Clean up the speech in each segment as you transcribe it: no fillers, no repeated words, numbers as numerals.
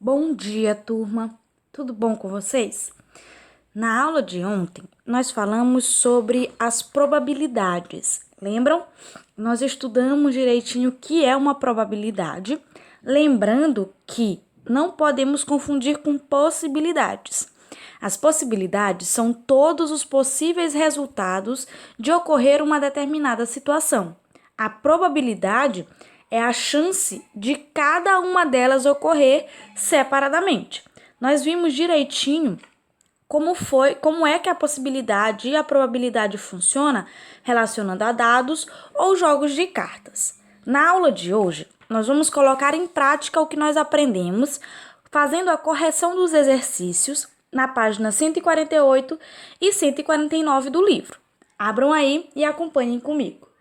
Bom dia, turma. Tudo bom com vocês? Na aula de ontem, nós falamos sobre as probabilidades. Lembram? Nós estudamos direitinho o que é uma probabilidade, lembrando que não podemos confundir com possibilidades. As possibilidades são todos os possíveis resultados de ocorrer uma determinada situação. A probabilidade é a chance de cada uma delas ocorrer separadamente. Nós vimos direitinho como é que a possibilidade e a probabilidade funciona relacionando a dados ou jogos de cartas. Na aula de hoje, nós vamos colocar em prática o que nós aprendemos, fazendo a correção dos exercícios na página 148 e 149 do livro. Abram aí e acompanhem comigo.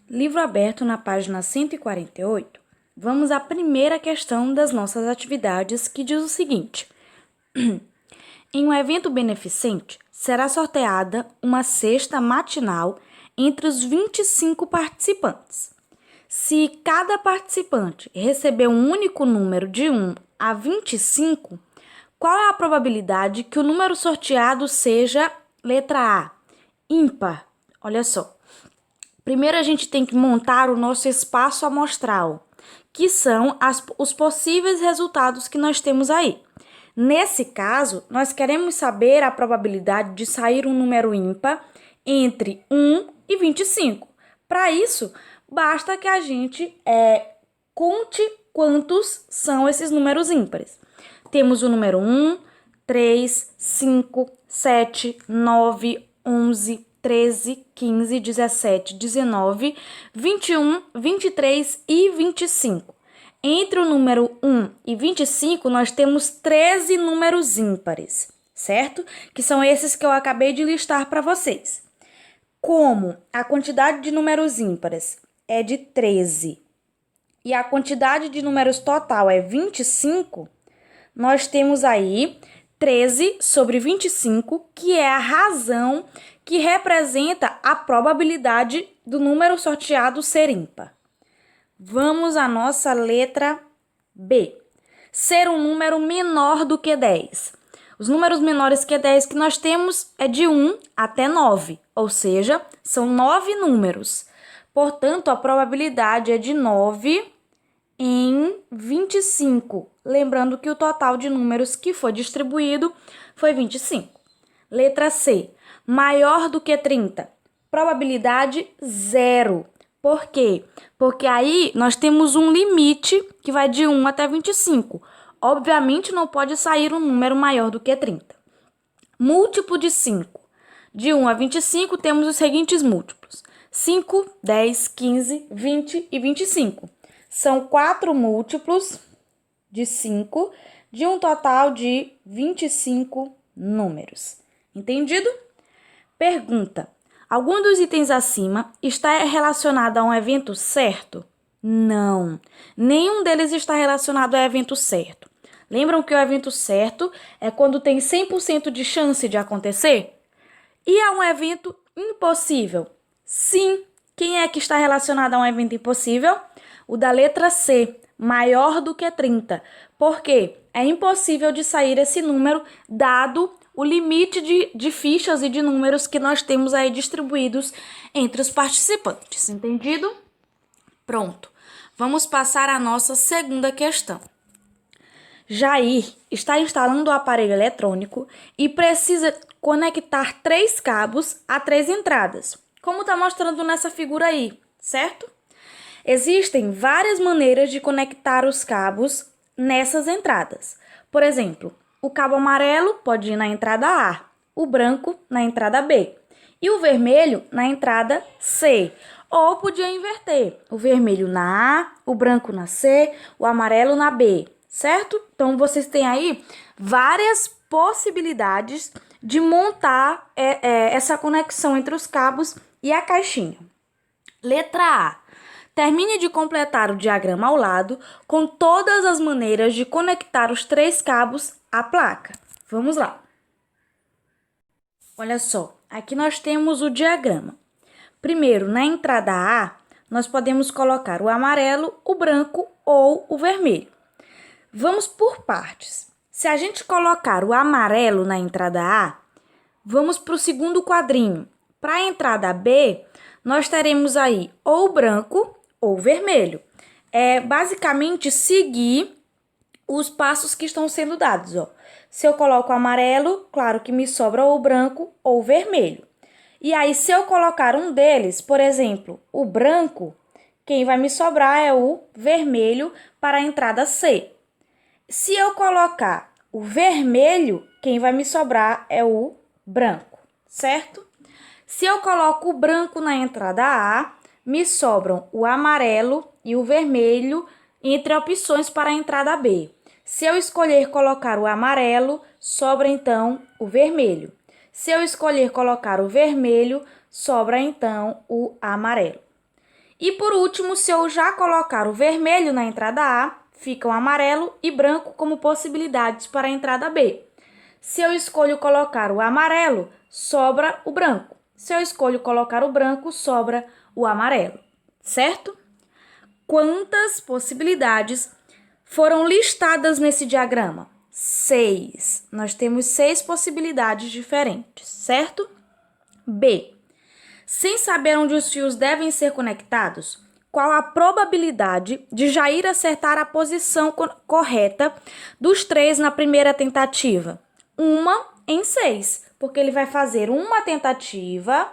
Livro aberto na página 148, vamos à primeira questão das nossas atividades, que diz o seguinte: em um evento beneficente, será sorteada uma cesta matinal entre os 25 participantes. Se cada participante receber um único número de 1 a 25, qual é a probabilidade que o número sorteado seja letra A, ímpar? Olha só. Primeiro, a gente tem que montar o nosso espaço amostral, que são os possíveis resultados que nós temos aí. Nesse caso, nós queremos saber a probabilidade de sair um número ímpar entre 1 e 25. Para isso, basta que a gente conte quantos são esses números ímpares. Temos o número 1, 3, 5, 7, 9, 11, 13, 15, 17, 19, 21, 23 e 25. Entre o número 1 e 25, nós temos 13 números ímpares, certo? Que são esses que eu acabei de listar para vocês. Como a quantidade de números ímpares é de 13 e a quantidade de números total é 25, nós temos aí 13 sobre 25, que é a razão que representa a probabilidade do número sorteado ser ímpar. Vamos à nossa letra B. Ser um número menor do que 10. Os números menores que 10 que nós temos é de 1 até 9, ou seja, são 9 números. Portanto, a probabilidade é de 9 em 25. Lembrando que o total de números que foi distribuído foi 25. Letra C. Maior do que 30. Probabilidade 0. Por quê? Porque aí nós temos um limite que vai de 1 até 25. Obviamente não pode sair um número maior do que 30. Múltiplo de 5. De 1 a 25 temos os seguintes múltiplos: 5, 10, 15, 20 e 25. São 4 múltiplos de 5, de um total de 25 números. Entendido? Pergunta: algum dos itens acima está relacionado a um evento certo? Não, nenhum deles está relacionado a evento certo. Lembram que o evento certo é quando tem 100% de chance de acontecer? E a um evento impossível? Sim. Quem é que está relacionado a um evento impossível? O da letra C, maior do que 30. Por quê? É impossível de sair esse número, dado o limite de fichas e de números que nós temos aí distribuídos entre os participantes. Entendido? Pronto. Vamos passar à nossa segunda questão. Jair está instalando o aparelho eletrônico e precisa conectar 3 cabos a 3 entradas, como está mostrando nessa figura aí, certo? Existem várias maneiras de conectar os cabos nessas entradas. Por exemplo, o cabo amarelo pode ir na entrada A, o branco na entrada B e o vermelho na entrada C. Ou podia inverter, o vermelho na A, o branco na C, o amarelo na B, certo? Então, vocês têm aí várias possibilidades de montar essa conexão entre os cabos e a caixinha. Letra A. Termine de completar o diagrama ao lado com todas as maneiras de conectar os 3 cabos à placa. Vamos lá. Olha só, aqui nós temos o diagrama. Primeiro, na entrada A, nós podemos colocar o amarelo, o branco ou o vermelho. Vamos por partes. Se a gente colocar o amarelo na entrada A, vamos para o segundo quadrinho. Para a entrada B, nós teremos aí ou branco ou vermelho. É basicamente seguir os passos que estão sendo dados, ó. Se eu coloco amarelo, claro que me sobra ou branco ou vermelho. E aí, se eu colocar um deles, por exemplo, o branco, quem vai me sobrar é o vermelho para a entrada C. Se eu colocar o vermelho, quem vai me sobrar é o branco, certo? Se eu coloco o branco na entrada A, me sobram o amarelo e o vermelho entre opções para a entrada B. Se eu escolher colocar o amarelo, sobra então o vermelho. Se eu escolher colocar o vermelho, sobra então o amarelo. E por último, se eu já colocar o vermelho na entrada A, ficam amarelo e branco como possibilidades para a entrada B. Se eu escolho colocar o amarelo, sobra o branco. Se eu escolho colocar o branco, sobra o amarelo, certo? Quantas possibilidades foram listadas nesse diagrama? 6. Nós temos 6 possibilidades diferentes, certo? B. Sem saber onde os fios devem ser conectados, qual a probabilidade de Jair acertar a posição correta dos 3 na primeira tentativa? 1 em 6, porque ele vai fazer uma tentativa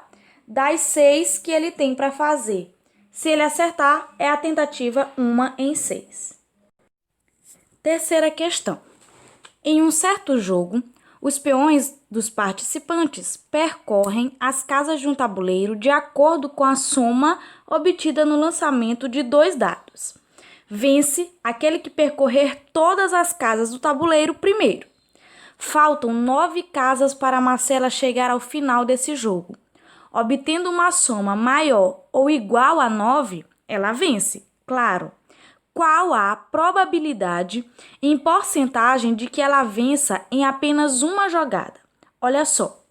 das 6 que ele tem para fazer. Se ele acertar, é a tentativa 1 em 6. Terceira questão. Em um certo jogo, os peões dos participantes percorrem as casas de um tabuleiro de acordo com a soma obtida no lançamento de 2 dados. Vence aquele que percorrer todas as casas do tabuleiro primeiro. Faltam 9 casas para Marcela chegar ao final desse jogo. Obtendo uma soma maior ou igual a 9, ela vence, claro. Qual a probabilidade em porcentagem de que ela vença em apenas uma jogada? Olha só,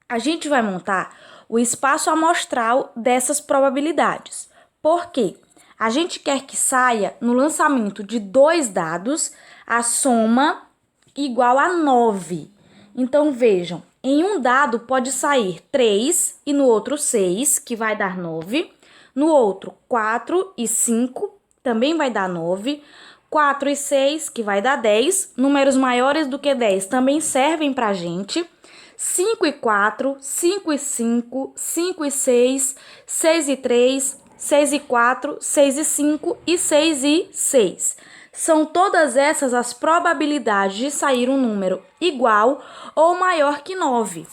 a gente vai montar o espaço amostral dessas probabilidades. Por quê? A gente quer que saia no lançamento de 2 dados a soma igual a 9. Então, vejam, em um dado pode sair 3 e no outro 6, que vai dar 9. No outro, 4 e 5, também vai dar 9. 4 e 6, que vai dar 10. Números maiores do que 10 também servem para a gente. 5 e 4, 5 e 5, 5 e 6, 6 e 3, 6 e 4, 6 e 5 e 6 e 6. São todas essas as probabilidades de sair um número igual ou maior que 9.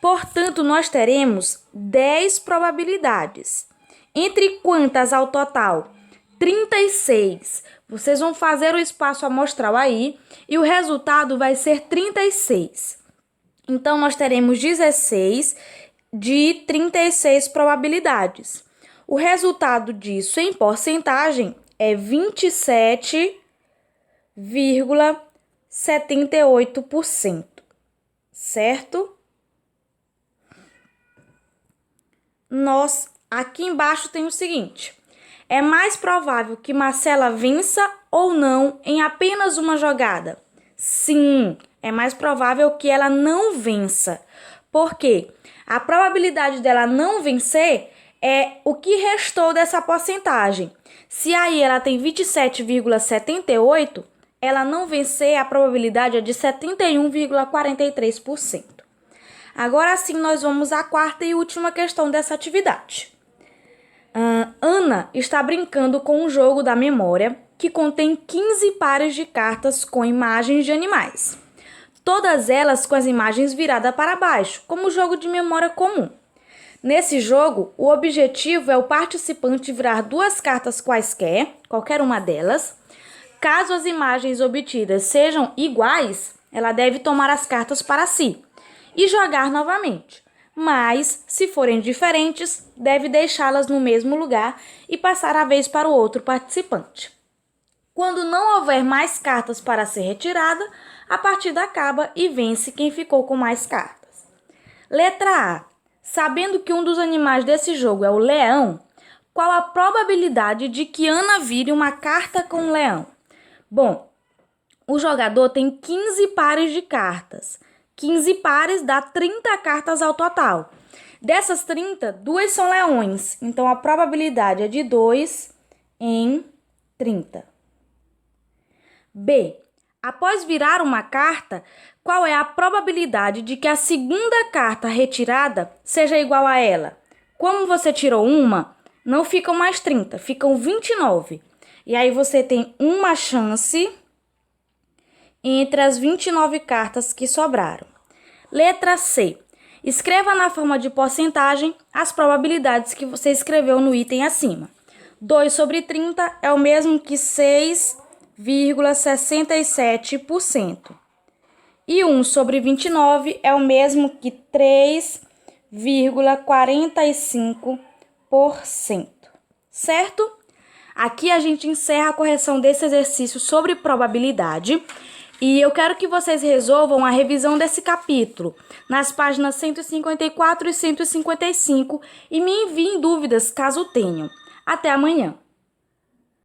Portanto, nós teremos 10 probabilidades. Entre quantas ao total? 36. Vocês vão fazer o espaço amostral aí e o resultado vai ser 36. Então, nós teremos 16 de 36 probabilidades. O resultado disso em porcentagem é 27,78%, certo? Aqui embaixo tem o seguinte: é mais provável que Marcela vença ou não em apenas uma jogada? Sim, é mais provável que ela não vença. Por quê? A probabilidade dela não vencer é o que restou dessa porcentagem. Se aí ela tem 27,78, ela não vencer, a probabilidade é de 71,43%. Agora sim, nós vamos à quarta e última questão dessa atividade. Ana está brincando com um jogo da memória que contém 15 pares de cartas com imagens de animais. Todas elas com as imagens viradas para baixo, como o jogo de memória comum. Nesse jogo, o objetivo é o participante virar 2 cartas quaisquer, qualquer uma delas. Caso as imagens obtidas sejam iguais, ela deve tomar as cartas para si e jogar novamente. Mas, se forem diferentes, deve deixá-las no mesmo lugar e passar a vez para o outro participante. Quando não houver mais cartas para ser retirada, a partida acaba e vence quem ficou com mais cartas. Letra A. Sabendo que um dos animais desse jogo é o leão, qual a probabilidade de que Ana vire uma carta com o leão? Bom, o jogador tem 15 pares de cartas. 15 pares dá 30 cartas ao total. Dessas 30, 2 são leões. Então, a probabilidade é de 2 em 30. B. Após virar uma carta, qual é a probabilidade de que a segunda carta retirada seja igual a ela? Como você tirou uma, não ficam mais 30, ficam 29. E aí você tem uma chance entre as 29 cartas que sobraram. Letra C. Escreva na forma de porcentagem as probabilidades que você escreveu no item acima. 2 sobre 30 é o mesmo que 6,67%. E 1 sobre 29 é o mesmo que 3,45%. Certo? Aqui a gente encerra a correção desse exercício sobre probabilidade. E eu quero que vocês resolvam a revisão desse capítulo nas páginas 154 e 155 e me enviem dúvidas caso tenham. Até amanhã!